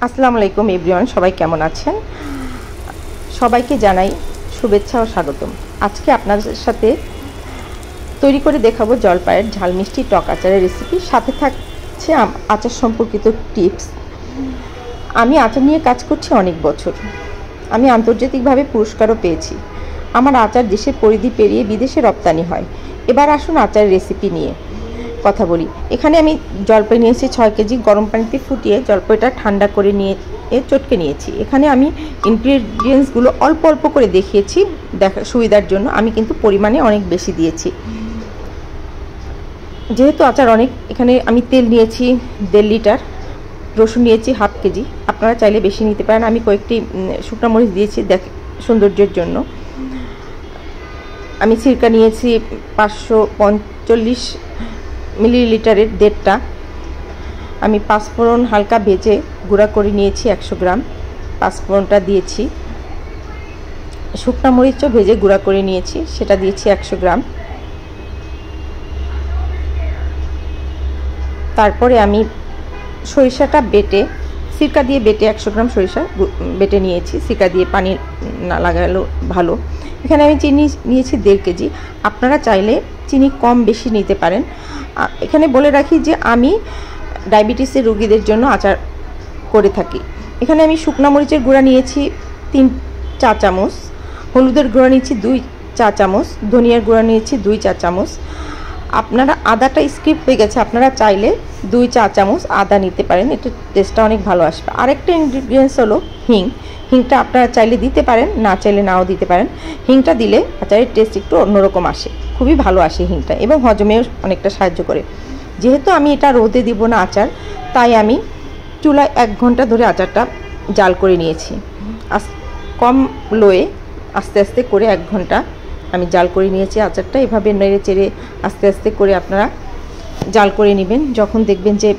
আসসালামু আলাইকুম এভরিওয়ান, সবাই কেমন আছেন? সবাইকে জানাই শুভেচ্ছা ও স্বাগতম। আজকে আপনাদের সাথে তৈরি করে দেখাবো জলপাইয়ের ঝাল মিষ্টি টক আচারের রেসিপি, সাথে থাকছে আচার সম্পর্কিত টিপস। আমি আচার নিয়ে কাজ করছি অনেক বছর। আমি আন্তর্জাতিকভাবে পুরস্কারও পেয়েছি। আমার আচার দেশের পরিধি পেরিয়ে বিদেশে রপ্তানি হয়। এবার আসুন আচারের রেসিপি নিয়ে কথা বলি। এখানে আমি জলপাই নিয়েছি 6 কেজি। গরম পানিতে ফুটিয়ে জলপাইটা ঠান্ডা করে নিয়ে চটকে নিয়েছি। এখানে আমি ইনগ্রিডিয়েন্টসগুলো অল্প অল্প করে দেখিয়েছি দেখা সুবিধার জন্য। আমি কিন্তু পরিমাণে অনেক বেশি দিয়েছি যেহেতু আচার অনেক। এখানে আমি তেল নিয়েছি 1.5 লিটার, রসুন নিয়েছি 1/2 কেজি। আপনারা চাইলে বেশি নিতে পারেন। আমি কয়েকটি শুকনো মরিচ দিয়েছি সৌন্দর্যের জন্য। আমি সিরকা নিয়েছি 545 মিলিলিটারের 1.5টা। আমি পাঁচফোড়ন হালকা ভেজে গুঁড়া করে নিয়েছি 100 গ্রাম। পাঁচফোড়নটা দিয়েছি। শুকনো মরিচও ভেজে গুঁড়া করে নিয়েছি, সেটা দিয়েছি 100 গ্রাম। তারপরে আমি সরিষাটা বেটে সিরকা দিয়ে বেটে 100 গ্রাম সরিষা বেটে নিয়েছি। সিরকা দিয়ে পানি না লাগালো ভালো। এখানে আমি চিনি নিয়েছি 1.5 কেজি। আপনারা চাইলে চিনি কম বেশি নিতে পারেন। এখানে বলে রাখি যে আমি ডায়াবেটিসের রোগীদের জন্য আচার করে থাকি। এখানে আমি শুকনো মরিচের গুঁড়া নিয়েছি 3 চা চামচ, হলুদের গুঁড়া নিয়েছি 2 চা চামচ, ধনিয়ার গুঁড়া নিয়েছি 2 চা চামচ। আপনারা আদাটা স্কিপ হয়ে গেছে, আপনারা চাইলে 2 চা চামচ আদা নিতে পারেন, এটা টেস্টটা অনেক ভালো আসবে। আরেকটা ইনগ্রিডিয়েন্টস হলো হিং। হিংটা আপনারা চাইলে দিতে পারেন, না চাইলে নাও দিতে পারেন। হিংটা দিলে আচারের টেস্ট একটু অন্যরকম আসে, খুবই ভালো আসে হিংটা, এবং হজমেও অনেকটা সাহায্য করে। যেহেতু আমি এটা রোদে দিব না আচার, তাই আমি চুলায় 1 ঘন্টা ধরে আচারটা জাল করে নিয়েছি। কম লোয়ে আস্তে আস্তে করে 1 ঘন্টা আমি জাল করে নিয়েছি আচারটা। এভাবে নেড়ে চেড়ে আস্তে আস্তে করে আপনারা জাল করে নেবেন। যখন দেখবেন যে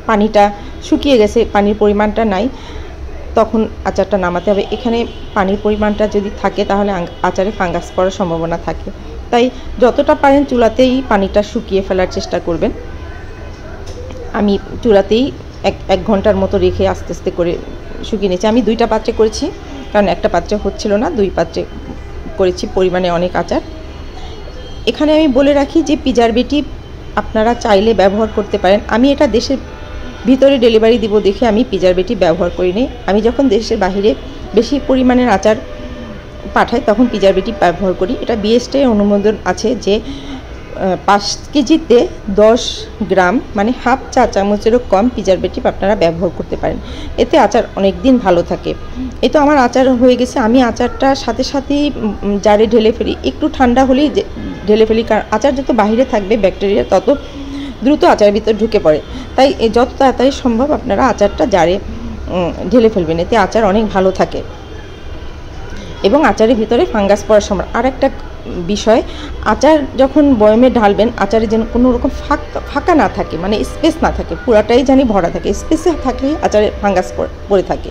পানিটা শুকিয়ে গেছে, পানির পরিমাণটা নাই, তখন আচারটা নামাতে হবে। এখানে পানির পরিমাণটা যদি থাকে তাহলে আচারে ফাঙ্গাস পড়ার সম্ভাবনা থাকে, তাই যতটা পারেন চুলাতেই পানিটা শুকিয়ে ফেলার চেষ্টা করবেন। আমি চুলাতেই 1 ঘন্টার মতো রেখে আস্তে আস্তে করে শুকিয়ে নিয়েছি। আমি 2টা পাত্রে করেছি, কারণ একটা পাত্রে হচ্ছিল না, 2 পাত্রে করেছি, পরিমাণে অনেক আচার। এখানে আমি বলে রাখি যে প্রিজারভেটিভ আপনারা চাইলে ব্যবহার করতে পারেন। আমি এটা দেশের ভিতরে ডেলিভারি দিব দেখে আমি প্রিজারভেটিভ ব্যবহার করিনি। আমি যখন দেশের বাইরে বেশি পরিমাণের আচার পাঠাই তখন প্রিজারভেটিভ ব্যবহার করি। এটা বিএসটি অনুমোদন আছে যে 5 কেজিতে 10 গ্রাম মানে হাফ চা চামচেরও কম প্রিজারভেটিভ আপনারা ব্যবহার করতে পারেন। এতে আচার অনেক দিন ভালো থাকে। এই তো আমার আচার হয়ে গেছে। আমি আচারটা সাথে সাথেই জারে ঢেলে ফেলি, একটু ঠান্ডা হলেই ঢেলে ফেলি, কারণ আচার যত বাইরে থাকবে ব্যাকটেরিয়া তত দ্রুত আচারের ভিতর ঢুকে পড়ে। তাই যত তাড়াতাড়ি সম্ভব আপনারা আচারটা জারে ঢেলে ফেলবেন, এতে আচার অনেক ভালো থাকে এবং আচারের ভিতরে ফাঙ্গাস পড়ার সম্ভাবনা। আর একটা বিষয়, আচার যখন বয়মে ঢালবেন আচারে যেন কোনো রকম ফাঁকা না থাকে, মানে স্পেস না থাকে, পুরাটাই জানি ভরা থাকে। স্পেসে থাকলে আচারে ফাঙ্গাস পড়ে থাকে।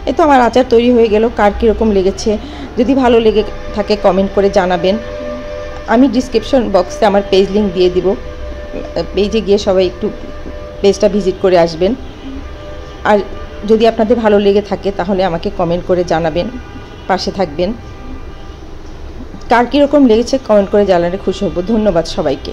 এই তো আমার আচার তৈরি হয়ে গেল। কার কীরকম লেগেছে যদি ভালো লেগে থাকে কমেন্ট করে জানাবেন। আমি ডিসক্রিপশন বক্সে আমার পেজ লিঙ্ক দিয়ে দিব, পেজে গিয়ে সবাই একটু পেজটা ভিজিট করে আসবেন। আর যদি আপনাদের ভালো লেগে থাকে তাহলে আমাকে কমেন্ট করে জানাবেন, পাশে থাকবেন। কার কীরকম লেগেছে কমেন্ট করে জানালে খুশি হব। ধন্যবাদ সবাইকে।